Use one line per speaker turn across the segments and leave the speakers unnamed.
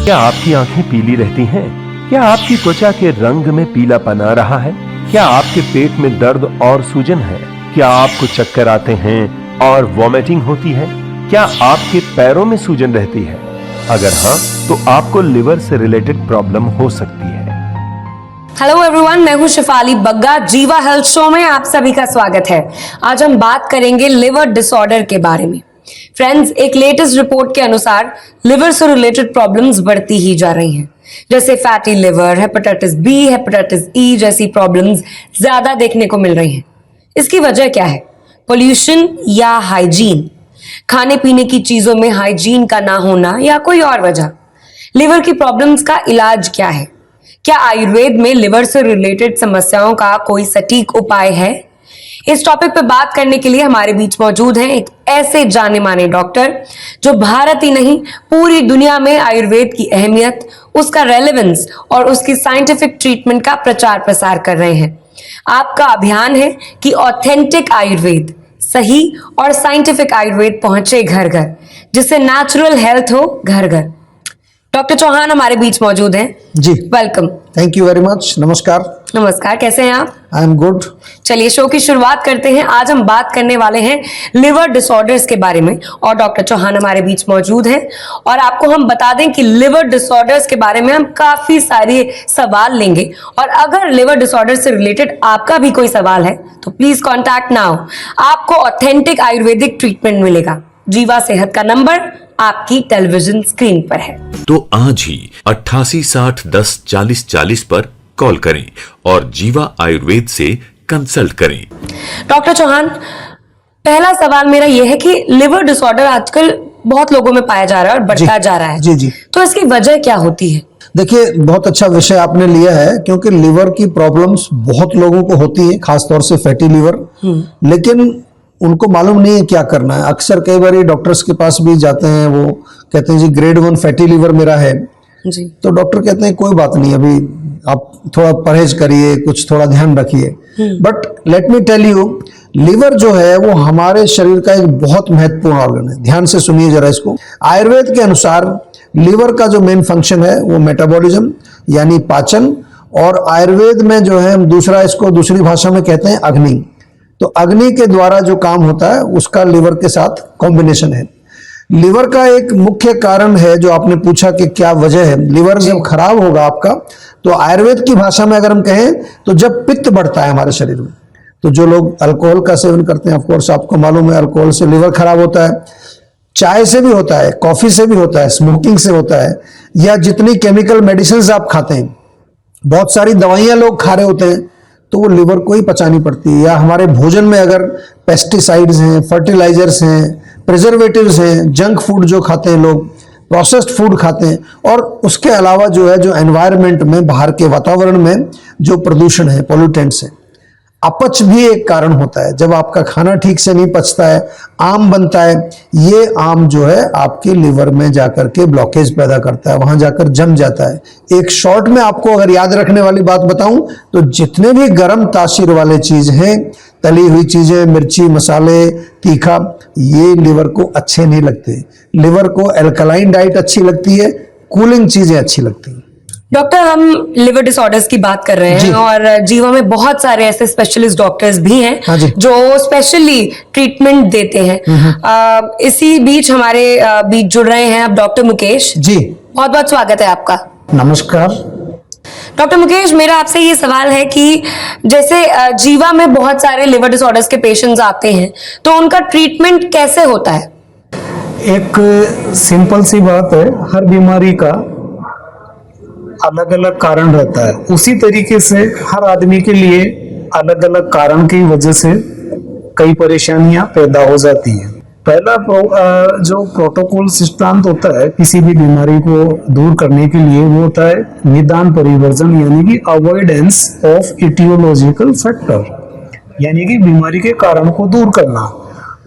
क्या आपकी आंखें पीली रहती हैं? क्या आपकी त्वचा के रंग में पीलापन आ रहा है? क्या आपके पेट में दर्द और सूजन है? क्या आपको चक्कर आते हैं और वॉमिटिंग होती है? क्या आपके पैरों में सूजन रहती है? अगर हाँ, तो आपको लिवर से रिलेटेड प्रॉब्लम हो सकती है।
हेलो एवरीवन, मैं हूं शिफाली बग्गा। जीवा हेल्थ शो में आप सभी का स्वागत है। आज हम बात करेंगे लिवर डिसऑर्डर के बारे में। फ्रेंड्स, एक लेटेस्ट रिपोर्ट के अनुसार लिवर से रिलेटेड प्रॉब्लम्स बढ़ती ही जा रही हैं, जैसे fatty liver, hepatitis B, hepatitis E जैसी प्रॉब्लम्स ज्यादा देखने को मिल रही हैं। इसकी वजह क्या है? पोल्यूशन या हाइजीन? खाने पीने की चीजों में हाइजीन का ना होना या कोई और वजह? लिवर की प्रॉब्लम्स का इलाज क्या है? क्या आयुर्वेद में लिवर से रिलेटेड समस्याओं का कोई सटीक उपाय है? इस टॉपिक पे बात करने के लिए हमारे बीच मौजूद हैं एक ऐसे जाने माने डॉक्टर जो भारत ही नहीं पूरी दुनिया में आयुर्वेद की अहमियत, उसका रेलेवेंस और उसकी साइंटिफिक ट्रीटमेंट का प्रचार प्रसार कर रहे हैं। आपका अभियान है कि ऑथेंटिक आयुर्वेद, सही और साइंटिफिक आयुर्वेद पहुंचे घर घर, जिससे नेचुरल हेल्थ हो घर घर। डॉक्टर चौहान हमारे बीच मौजूद हैं।
जी,
welcome.
Thank you very much. नमस्कार।
नमस्कार, कैसे हैं आप?
I am good.
चलिए शो की शुरुआत करते हैं। आज हम बात करने वाले हैं लिवर डिसऑर्डर्स के बारे में और डॉक्टर चौहान हमारे बीच मौजूद हैं। और आपको हम बता दें कि लिवर डिसऑर्डर्स के बारे में हम काफी सारे सवाल लेंगे, और अगर लिवर डिसऑर्डर से रिलेटेड आपका भी कोई सवाल है तो प्लीज कॉन्टैक्ट नाउ। आपको ऑथेंटिक आयुर्वेदिक ट्रीटमेंट मिलेगा। जीवा सेहत का नंबर आपकी टेलीविजन स्क्रीन पर है।
तो आज ही 8860104040 पर कॉल करें और जीवा आयुर्वेद से कंसल्ट करें।
डॉक्टर चौहान, पहला सवाल मेरा यह है कि लिवर डिसऑर्डर आजकल बहुत लोगों में पाया जा रहा है और बढ़ता जा रहा है।
जी जी।
तो इसकी वजह क्या होती है?
देखिए, बहुत अच्छा विषय आपने लिया है, क्योंकि लिवर की प्रॉब्लम्स बहुत लोगों को होती है, खासतौर से फैटी लिवर। लेकिन उनको मालूम नहीं है क्या करना है। अक्सर कई बार डॉक्टर्स के पास भी जाते हैं, वो कहते हैं जी ग्रेड 1 फैटी लिवर मेरा है
जी।
तो डॉक्टर कहते हैं कोई बात नहीं, अभी आप थोड़ा परहेज करिए, कुछ थोड़ा ध्यान रखिए। But let me tell you, liver जो है वो हमारे शरीर का एक बहुत महत्वपूर्ण ऑर्गन है। ध्यान से सुनिए जरा इसको। आयुर्वेद के अनुसार लिवर का जो मेन फंक्शन है वो मेटाबॉलिज्म यानी पाचन, और आयुर्वेद में जो है हम दूसरा इसको दूसरी भाषा में कहते हैं अग्नि। तो अग्नि के द्वारा जो काम होता है उसका लिवर के साथ कॉम्बिनेशन है। लिवर का एक मुख्य कारण है जो आपने पूछा कि क्या वजह है। लिवर जब खराब होगा आपका, तो आयुर्वेद की भाषा में अगर हम कहें तो जब पित्त बढ़ता है हमारे शरीर में, तो जो लोग अल्कोहल का सेवन करते हैं, ऑफ कोर्स आपको मालूम है अल्कोहल से लिवर खराब होता है। चाय से भी होता है, कॉफी से भी होता है, स्मोकिंग से होता है, या जितनी केमिकल मेडिसिन आप खाते हैं, बहुत सारी दवाइयां लोग खा रहे होते हैं, तो वो लिवर को ही पचानी पड़ती है। या हमारे भोजन में अगर पेस्टिसाइड्स हैं, फर्टिलाइजर्स हैं, प्रिजर्वेटिव्स हैं, जंक फूड जो खाते हैं लोग, प्रोसेस्ड फूड खाते हैं, और उसके अलावा जो है जो एनवायरनमेंट में, बाहर के वातावरण में जो प्रदूषण है, पॉल्यूटेंट्स है, अपच भी एक कारण होता है। जब आपका खाना ठीक से नहीं पचता है, आम बनता है, ये आम जो है आपके लिवर में जाकर के ब्लॉकेज पैदा करता है, वहां जाकर जम जाता है। एक शॉर्ट में आपको अगर याद रखने वाली बात बताऊं तो जितने भी गर्म तासीर वाले चीज हैं, तली हुई चीजें, मिर्ची, मसाले, तीखा, ये लिवर को अच्छे नहीं लगते। लिवर को एल्कलाइन डाइट अच्छी लगती है, कूलिंग चीजें अच्छी लगती हैं।
डॉक्टर, हम लिवर डिसऑर्डर्स की बात कर रहे हैं और जीवा में बहुत सारे ऐसे स्पेशलिस्ट डॉक्टर्स भी हैं जो स्पेशली ट्रीटमेंट देते हैं। इसी बीच हमारे बीच जुड़ रहे हैं अब डॉक्टर मुकेश
जी।
बहुत बहुत स्वागत है आपका।
नमस्कार
डॉक्टर मुकेश, मेरा आपसे ये सवाल है कि जैसे जीवा में बहुत सारे लिवर डिसऑर्डर्स के पेशेंट्स आते हैं, तो उनका ट्रीटमेंट कैसे होता है?
एक सिंपल सी बात है, हर बीमारी का अलग अलग कारण रहता है। उसी तरीके से हर आदमी के लिए अलग अलग कारण की वजह से कई परेशानियां पैदा हो जाती हैं। पहला जो प्रोटोकॉल सिद्धांत होता है किसी भी बीमारी को दूर करने के लिए, वो होता है निदान परिवर्जन, यानी कि अवॉइडेंस ऑफ इटियोलॉजिकल फैक्टर, यानी कि बीमारी के कारण को दूर करना।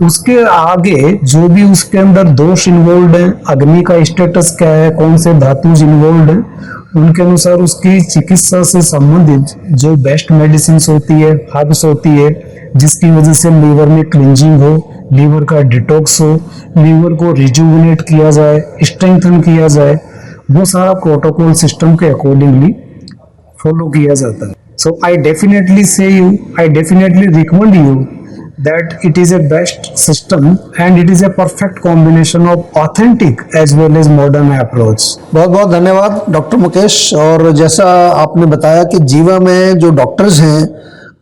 उसके आगे जो भी उसके अंदर दोष इन्वॉल्व है, अग्नि का स्टेटस क्या है, कौन से धातु इन्वॉल्व है, उनके अनुसार उसकी चिकित्सा से संबंधित जो बेस्ट मेडिसिन होती है, हर्ब्स होती है, जिसकी वजह से लीवर में क्लींजिंग हो, लीवर का डिटॉक्स हो, लीवर को रिजुविनेट किया जाए, स्ट्रेंथन किया जाए, वो सारा प्रोटोकॉल सिस्टम के अकॉर्डिंगली फॉलो किया जाता है. So I definitely recommend you that it is a best system and it is a perfect combination of authentic as well as modern approach.
बहुत बहुत धन्यवाद डॉक्टर मुकेश। और जैसा आपने बताया कि जीवा में जो डॉक्टर्स हैं,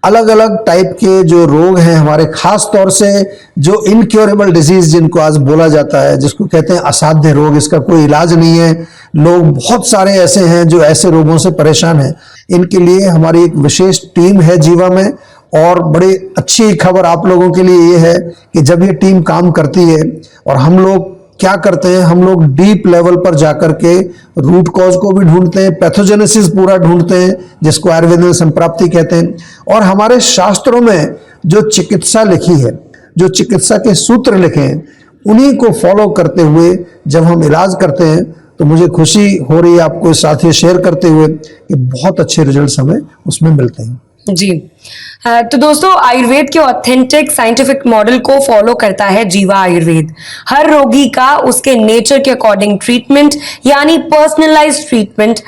अलग अलग टाइप के जो रोग हैं हमारे, खास तौर से जो इनक्योरेबल डिजीज जिनको आज बोला जाता है, जिसको कहते हैं असाध्य रोग, इसका कोई इलाज नहीं है, लोग बहुत सारे ऐसे हैं जो ऐसे रोगों से परेशान हैं, इनके लिए हमारी एक विशेष टीम है जीवा में। और बड़ी अच्छी खबर आप लोगों के लिए ये है कि जब ये टीम काम करती है, और हम लोग क्या करते हैं, हम लोग डीप लेवल पर जाकर के रूट कॉज को भी ढूंढते हैं, पैथोजेनेसिस पूरा ढूंढते हैं, जिसको आयुर्वेद में संप्राप्ति कहते हैं। और हमारे शास्त्रों में जो चिकित्सा लिखी है, जो चिकित्सा के सूत्र लिखे हैं, उन्हीं को फॉलो करते हुए जब हम इलाज करते हैं तो मुझे खुशी हो रही है आपको इस साथ ये शेयर करते हुए कि बहुत अच्छे रिजल्ट्स हमें उसमें मिलते हैं।
जी तो दोस्तों, आयुर्वेद के ऑथेंटिक साइंटिफिक मॉडल को फॉलो करता है जीवा आयुर्वेद। हर रोगी का उसके नेचर के अकॉर्डिंग ट्रीटमेंट यानी पर्सनलाइज्ड ट्रीटमेंट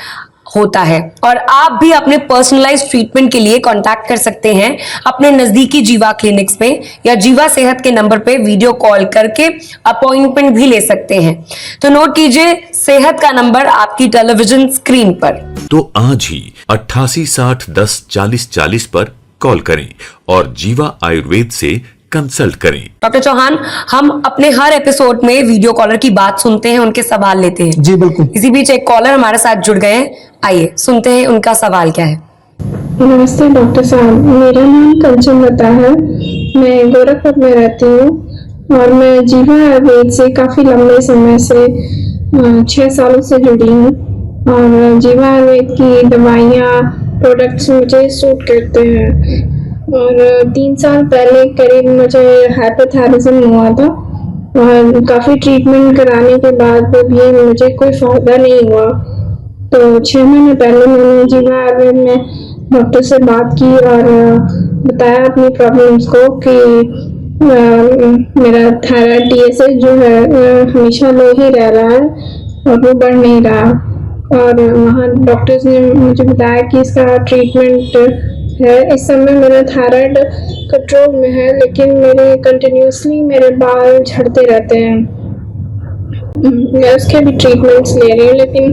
होता है, और आप भी अपने पर्सनलाइज्ड ट्रीटमेंट के लिए कांटेक्ट कर सकते हैं अपने नजदीकी जीवा क्लिनिक्स में, या जीवा सेहत के नंबर पे वीडियो कॉल करके अपॉइंटमेंट भी ले सकते हैं। तो नोट कीजिए सेहत का नंबर आपकी टेलीविजन स्क्रीन पर।
तो आज ही 88 60 10 40 40 पर कॉल करें और जीवा आयुर्वेद से कंसल्ट करें।
डॉक्टर चौहान, हम अपने हर एपिसोड में वीडियो कॉलर की बात सुनते हैं, उनके सवाल लेते हैं।
जी बिल्कुल।
इसी बीच एक कॉलर हमारे साथ जुड़ गए हैं, आइए सुनते हैं उनका सवाल क्या है।
नमस्ते डॉक्टर साहब, मेरा नाम कंचन लता है, मैं गोरखपुर में रहती हूँ और मैं जीवा आयुर्वेद से काफ़ी लंबे समय से 6 सालों से जुड़ी हूँ, और जीवा आयुर्वेद की दवाइयाँ प्रोडक्ट्स मुझे सूट करते हैं। और 3 साल पहले करीब मुझे हाइपोथायराइडिज्म हुआ था, और काफ़ी ट्रीटमेंट कराने के बाद भी मुझे कोई फ़ायदा नहीं हुआ। तो 6 महीने पहले मैंने जीवा आयुर्वेद में डॉक्टर से बात की और बताया अपनी प्रॉब्लम्स को कि मेरा थायराइड TSH जो है हमेशा लो ही रह रहा है और वो बढ़ नहीं रहा। और वहाँ डॉक्टर्स ने मुझे बताया कि इसका ट्रीटमेंट है। इस समय मेरा थायराइड कंट्रोल में है, लेकिन मेरे कंटिन्यूसली मेरे बाल झड़ते रहते हैं। मैं उसके भी ट्रीटमेंट्स ले रही हूँ, लेकिन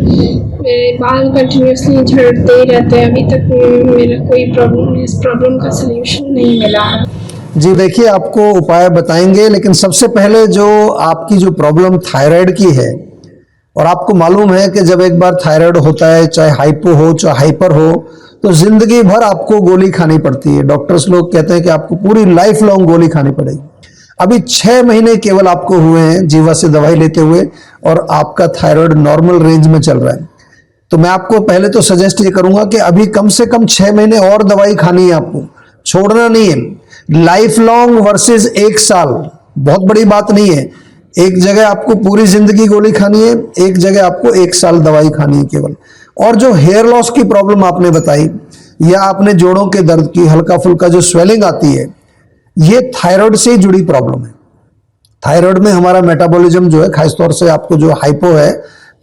मेरे बाल कंटिन्यूसली झड़ते ही रहते हैं। अभी तक मेरा कोई प्रॉब्लम, इस प्रॉब्लम का सलूशन नहीं मिला है।
जी देखिए, आपको उपाय बताएंगे, लेकिन सबसे पहले जो आपकी जो प्रॉब्लम थायराइड की है, और आपको मालूम है कि जब एक बार थायराइड होता है, चाहे हाइपो हो चाहे हाइपर हो, तो जिंदगी भर आपको गोली खानी पड़ती है। डॉक्टर्स लोग कहते हैं कि आपको पूरी लाइफ लॉन्ग गोली खानी पड़ेगी। अभी 6 महीने केवल आपको हुए हैं जीवा से दवाई लेते हुए, और आपका थायराइड नॉर्मल रेंज में चल रहा है। तो मैं आपको पहले तो सजेस्ट ये करूंगा कि अभी कम से कम 6 महीने और दवाई खानी है, आपको छोड़ना नहीं है। लाइफ लॉन्ग वर्सेस 1 साल बहुत बड़ी बात नहीं है। एक जगह आपको पूरी जिंदगी गोली खानी है, एक जगह आपको 1 साल दवाई खानी है केवल। और जो हेयर लॉस की प्रॉब्लम आपने बताई, या आपने जोड़ों के दर्द की हल्का फुल्का जो स्वेलिंग आती है, ये थायराइड से ही जुड़ी प्रॉब्लम है। थायराइड में हमारा मेटाबॉलिज्म जो है, खासतौर से आपको जो हाइपो है,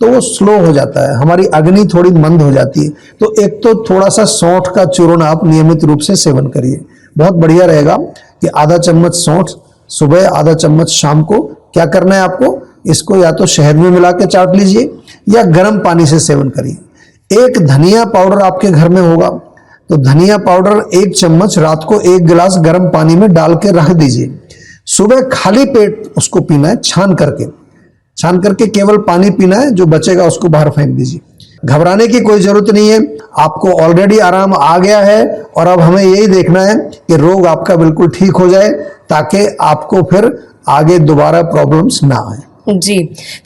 तो वो स्लो हो जाता है, हमारी अग्नि थोड़ी मंद हो जाती है। तो एक तो थोड़ा सा सौंठ का चूर्ण आप नियमित रूप से सेवन करिए, बहुत बढ़िया रहेगा कि आधा चम्मच सौंठ सुबह, आधा चम्मच शाम को। क्या करना है आपको, इसको या तो शहद में मिला के चाट लीजिए या गर्म पानी से सेवन करिए। एक धनिया पाउडर आपके घर में होगा, तो धनिया पाउडर 1 चम्मच रात को 1 गिलास गर्म पानी में डाल के रख दीजिए। सुबह खाली पेट उसको पीना है, छान करके केवल पानी पीना है, जो बचेगा उसको बाहर फेंक दीजिए। घबराने की कोई जरूरत नहीं है, आपको ऑलरेडी आराम आ गया है, और अब हमें यही देखना है कि रोग आपका बिल्कुल ठीक हो जाए, ताकि आपको फिर आगे दोबारा प्रॉब्लम्स ना आए।
जी,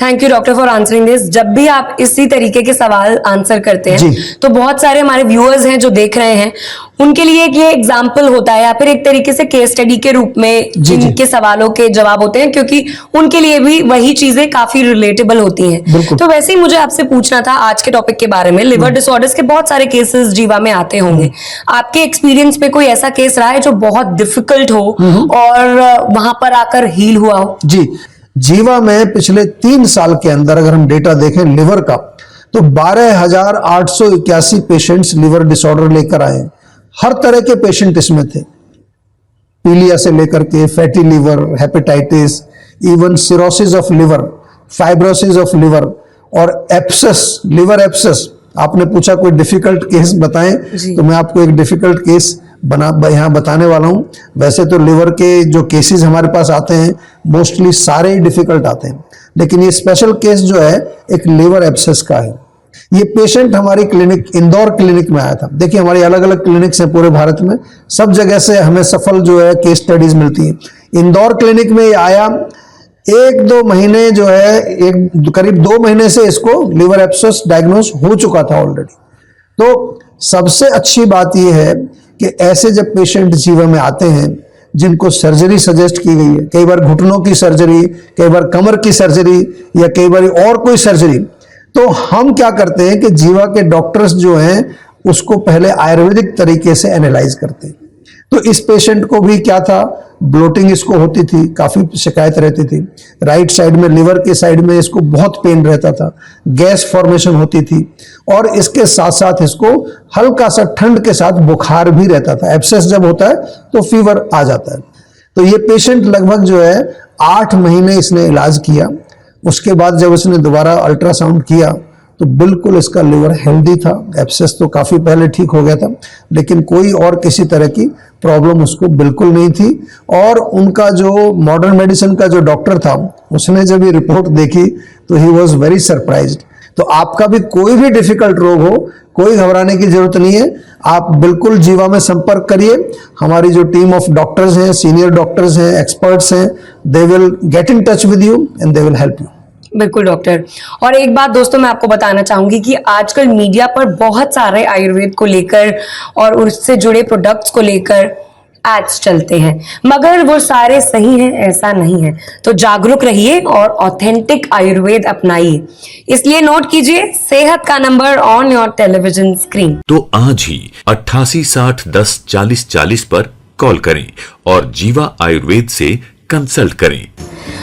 thank you doctor for answering this. जब भी आप इसी तरीके के सवाल आंसर करते हैं, तो बहुत सारे हमारे व्यूअर्स हैं जो देख रहे हैं, उनके लिए एक ये एग्जाम्पल होता है, या फिर एक तरीके से केस स्टडी के रूप में जिनके सवालों के जवाब होते हैं, क्योंकि उनके लिए भी वही चीजें काफी रिलेटेबल होती हैं। तो वैसे ही मुझे आपसे पूछना था आज के टॉपिक के बारे में। लिवर डिसऑर्डर्स के बहुत सारे केसेस जीवा में आते होंगे, आपके एक्सपीरियंस में कोई ऐसा केस रहा है जो बहुत डिफिकल्ट हो और वहां पर आकर हील हुआ हो?
जी, जीवा में पिछले 3 साल के अंदर अगर हम डेटा देखें लिवर का, तो 12,881 पेशेंट्स लिवर डिसऑर्डर लेकर आए। हर तरह के पेशेंट इसमें थे, पीलिया से लेकर के fatty liver, hepatitis, even cirrhosis of liver, fibrosis of liver और एप्सिस, लिवर एप्सिस। आपने पूछा कोई डिफिकल्ट केस बताएं, तो मैं आपको एक डिफिकल्ट केस यहाँ बताने वाला हूं। वैसे तो लिवर के जो केसेस हमारे पास आते हैं मोस्टली सारे ही डिफिकल्ट आते हैं, लेकिन ये स्पेशल केस जो है एक लिवर एब्सेस का है। ये पेशेंट हमारी क्लिनिक, इंदौर क्लिनिक में आया था। देखिए हमारी अलग अलग क्लिनिक्स हैं पूरे भारत में, सब जगह से हमें सफल जो है केस स्टडीज मिलती है। इंदौर क्लिनिक में ये आया, 1-2 महीने जो है, करीब 2 महीने से इसको लिवर एब्सेस डायग्नोस हो चुका था ऑलरेडी। तो सबसे अच्छी बात यह है कि ऐसे जब पेशेंट जीवा में आते हैं जिनको सर्जरी सजेस्ट की गई है, कई बार घुटनों की सर्जरी, कई बार कमर की सर्जरी या कई बार और कोई सर्जरी, तो हम क्या करते हैं कि जीवा के डॉक्टर्स जो हैं उसको पहले आयुर्वेदिक तरीके से एनालाइज करते हैं। तो इस पेशेंट को भी क्या था, ब्लोटिंग इसको होती थी, काफी शिकायत रहती थी। राइट साइड में, लिवर के साइड में इसको बहुत पेन रहता था, गैस फॉर्मेशन होती थी और इसके साथ साथ इसको हल्का सा ठंड के साथ बुखार भी रहता था। एब्सेस जब होता है तो फीवर आ जाता है। तो ये पेशेंट लगभग जो है 8 महीने इसने इलाज किया। उसके बाद जब इसने दोबारा अल्ट्रासाउंड किया तो बिल्कुल इसका लिवर हेल्दी था। एब्सेस तो काफी पहले ठीक हो गया था, लेकिन कोई और किसी तरह की प्रॉब्लम उसको बिल्कुल नहीं थी। और उनका जो मॉडर्न मेडिसिन का जो डॉक्टर था, उसने जब ये रिपोर्ट देखी तो ही वॉज वेरी सरप्राइज्ड। तो आपका भी कोई भी डिफिकल्ट रोग हो, कोई घबराने की जरूरत नहीं है। आप बिल्कुल जीवा में संपर्क करिए। हमारी जो टीम ऑफ डॉक्टर्स हैं, सीनियर डॉक्टर्स हैं, एक्सपर्ट्स हैं, they will get in touch with you and they will help you.
बिल्कुल डॉक्टर। और एक बात दोस्तों मैं आपको बताना चाहूंगी कि आजकल मीडिया पर बहुत सारे आयुर्वेद को लेकर और उससे जुड़े प्रोडक्ट्स को लेकर एड्स चलते हैं, मगर वो सारे सही हैं ऐसा नहीं है। तो जागरूक रहिए और ऑथेंटिक आयुर्वेद अपनाइए। इसलिए नोट कीजिए सेहत का number on your television screen.
तो आज ही 88 60 10 40 40 पर कॉल करें और जीवा आयुर्वेद से कंसल्ट करें।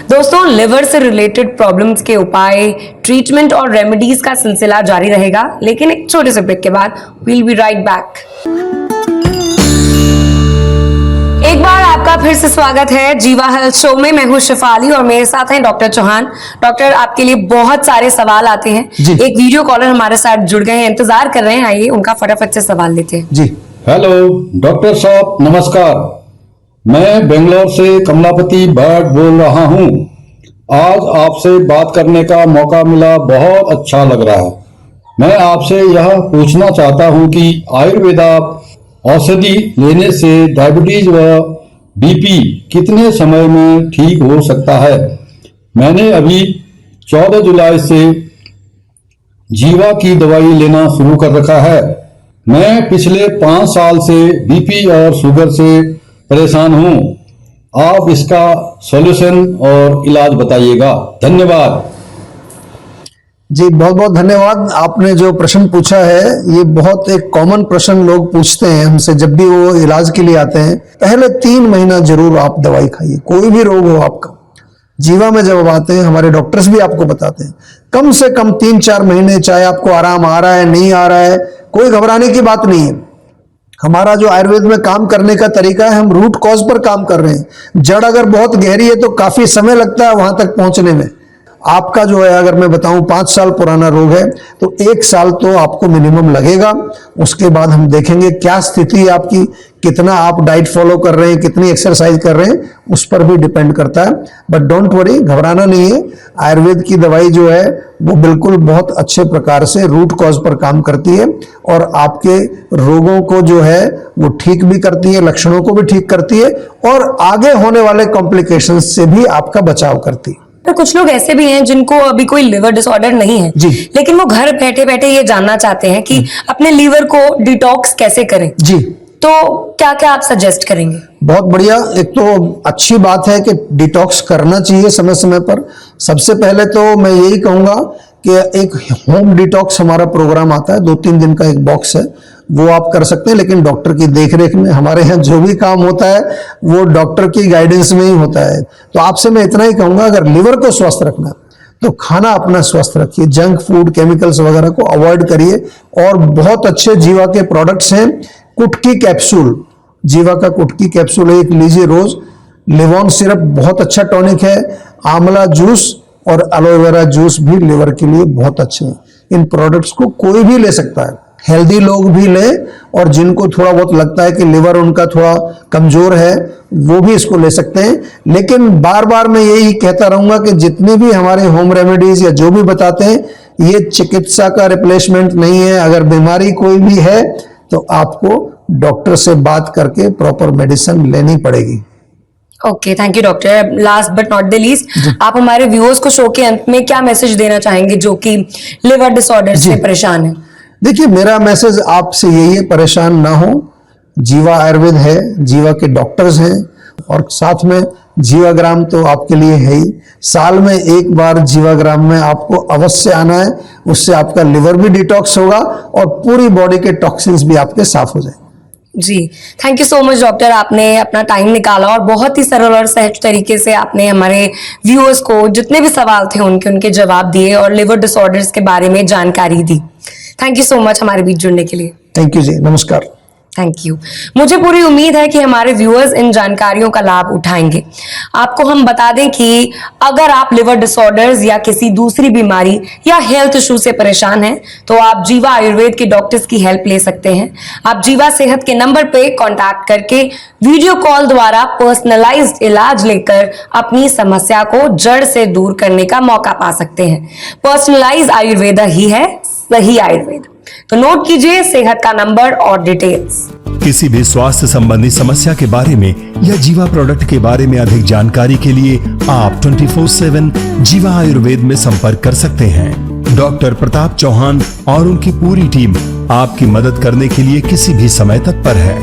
दोस्तों, लिवर से रिलेटेड प्रॉब्लम्स के उपाय, ट्रीटमेंट और रेमेडीज का सिलसिला जारी रहेगा, लेकिन एक छोटे से ब्रेक के बाद वील बी राइट बैक। एक बार आपका फिर से स्वागत है जीवा हेल्थ शो में। मैं हूं शिफाली और मेरे साथ हैं डॉक्टर चौहान। डॉक्टर, आपके लिए बहुत सारे सवाल आते हैं। एक वीडियो कॉलर हमारे साथ जुड़ गए हैं, इंतजार कर रहे हैं। आइए उनका फटाफट से सवाल लेते हैं।
जी
हेलो डॉक्टर साहब, नमस्कार। मैं बेंगलोर से कमलापति भट्ट बोल रहा हूं। आज आपसे बात करने का मौका मिला, बहुत अच्छा लग रहा है। मैं आपसे यह पूछना चाहता हूं कि आयुर्वेदा औषधि लेने से डायबिटीज व बीपी कितने समय में ठीक हो सकता है? मैंने अभी 14 जुलाई से जीवा की दवाई लेना शुरू कर रखा है। मैं पिछले 5 साल से बीपी और शुगर से परेशान हूं। आप इसका सॉल्यूशन और इलाज बताइएगा। धन्यवाद।
जी, बहुत बहुत धन्यवाद। आपने जो प्रश्न पूछा है ये बहुत एक कॉमन प्रश्न लोग पूछते हैं हमसे जब भी वो इलाज के लिए आते हैं। पहले 3 महीना जरूर आप दवाई खाइए, कोई भी रोग हो आपका। जीवा में जब आते हैं हमारे डॉक्टर्स भी आपको बताते हैं कम से कम 3-4 महीने, चाहे आपको आराम आ रहा है नहीं आ रहा है, कोई घबराने की बात नहीं है। हमारा जो आयुर्वेद में काम करने का तरीका है, हम रूट कॉज पर काम कर रहे हैं। जड़ अगर बहुत गहरी है तो काफी समय लगता है वहां तक पहुंचने में। आपका जो है, अगर मैं बताऊं 5 साल पुराना रोग है तो 1 साल तो आपको मिनिमम लगेगा। उसके बाद हम देखेंगे क्या स्थिति है आपकी, कितना आप डाइट फॉलो कर रहे हैं, कितनी एक्सरसाइज कर रहे हैं, उस पर भी डिपेंड करता है। बट डोंट वरी, घबराना नहीं है। आयुर्वेद की दवाई जो है वो बिल्कुल बहुत अच्छे प्रकार से रूट कॉज पर काम करती है और आपके रोगों को जो है वो ठीक भी करती है, लक्षणों को भी ठीक करती है और आगे होने वाले कॉम्प्लिकेशंस से भी आपका बचाव करती है।
पर कुछ लोग ऐसे भी हैं जिनको अभी कोई लिवर डिसऑर्डर नहीं है
जी,
लेकिन वो घर बैठे बैठे ये जानना चाहते हैं कि अपने लीवर को डिटॉक्स कैसे करें।
जी,
तो क्या क्या आप सजेस्ट करेंगे?
बहुत बढ़िया। एक तो अच्छी बात है कि डिटॉक्स करना चाहिए समय समय पर। सबसे पहले तो मैं यही कहूंगा कि एक होम डिटॉक्स हमारा प्रोग्राम आता है, 2-3 दिन का एक बॉक्स है, वो आप कर सकते हैं। लेकिन डॉक्टर की देखरेख में, हमारे यहाँ जो भी काम होता है वो डॉक्टर की गाइडेंस में ही होता है। तो आपसे मैं इतना ही कहूंगा, अगर लिवर को स्वस्थ रखना है तो खाना अपना स्वस्थ रखिए, जंक फूड केमिकल्स वगैरह को अवॉइड करिए। और बहुत अच्छे जीवा के प्रोडक्ट्स हैं, कुटकी कैप्सूल, जीवा का कुटकी कैप्सूल एक लीजिए रोज। लिवोन सिरप बहुत अच्छा टॉनिक है। आंवला जूस और एलोवेरा जूस भी लिवर के लिए बहुत अच्छे हैं। इन प्रोडक्ट्स को कोई भी ले सकता है, हेल्दी लोग भी लें, और जिनको थोड़ा बहुत लगता है कि लिवर उनका थोड़ा कमजोर है वो भी इसको ले सकते हैं। लेकिन बार बार मैं यही कहता रहूंगा कि जितने भी हमारे होम रेमेडीज या जो भी बताते हैं, ये चिकित्सा का रिप्लेसमेंट नहीं है। अगर बीमारी कोई भी है तो आपको डॉक्टर से बात करके प्रॉपर मेडिसिन लेनी पड़ेगी।
Okay, thank you doctor. Last but not the least, आप हमारे व्यूअर्स को शो के अंत में क्या मैसेज देना चाहेंगे जो कि लिवर डिसऑर्डर से परेशान है?
देखिए, मेरा मैसेज आपसे यही है, परेशान ना हो। जीवा आयुर्वेद है, जीवा के डॉक्टर्स हैं, और साथ में जीवाग्राम तो आपके लिए है ही। साल में एक बार जीवाग्राम में आपको अवश्य आना है, उससे आपका लिवर भी डिटॉक्स होगा और पूरी बॉडी के टॉक्सिन्स भी आपके साफ हो जाए।
जी, thank you so much doctor, आपने अपना टाइम निकाला और बहुत ही सरल और सहज तरीके से आपने हमारे व्यूअर्स को जितने भी सवाल थे उनके जवाब दिए और लिवर डिसऑर्डर्स के बारे में जानकारी दी। थैंक यू सो मच हमारे बीच जुड़ने के लिए।
थैंक यू जी, नमस्कार।
Thank you. मुझे पूरी उम्मीद है कि हमारे व्यूअर्स इन जानकारियों का लाभ उठाएंगे। आपको हम बता दें कि अगर आप लिवर डिसऑर्डर्स या किसी दूसरी बीमारी या हेल्थ इशू से परेशान हैं तो आप जीवा आयुर्वेद के डॉक्टर्स की हेल्प ले सकते हैं। आप जीवा सेहत के नंबर पे कांटेक्ट करके वीडियो कॉल द्वारा पर्सनलाइज्ड इलाज लेकर अपनी समस्या को जड़ से दूर करने का मौका पा सकते हैं। पर्सनलाइज्ड आयुर्वेद ही है सही आयुर्वेद। तो नोट कीजिए सेहत का नंबर और डिटेल्स।
किसी भी स्वास्थ्य संबंधी समस्या के बारे में या जीवा प्रोडक्ट के बारे में अधिक जानकारी के लिए आप 24/7 जीवा आयुर्वेद में संपर्क कर सकते हैं। डॉक्टर प्रताप चौहान और उनकी पूरी टीम आपकी मदद करने के लिए किसी भी समय तत्पर है।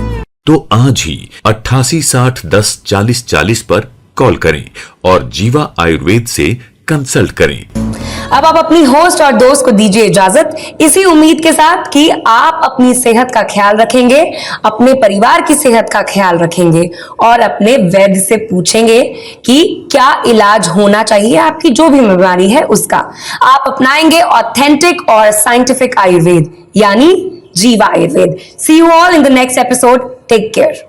तो आज ही 88 60 10 40 40 पर कॉल करें और जीवा आयुर्वेद से कंसल्ट करें।
अब आप अपनी होस्ट और दोस्त को दीजिए इजाजत, इसी उम्मीद के साथ कि आप अपनी सेहत का ख्याल रखेंगे, अपने परिवार की सेहत का ख्याल रखेंगे और अपने वैद्य से पूछेंगे कि क्या इलाज होना चाहिए आपकी जो भी बीमारी है उसका। आप अपनाएंगे ऑथेंटिक और साइंटिफिक आयुर्वेद यानी Jiva Ayurveda. See you all in the next episode. Take care.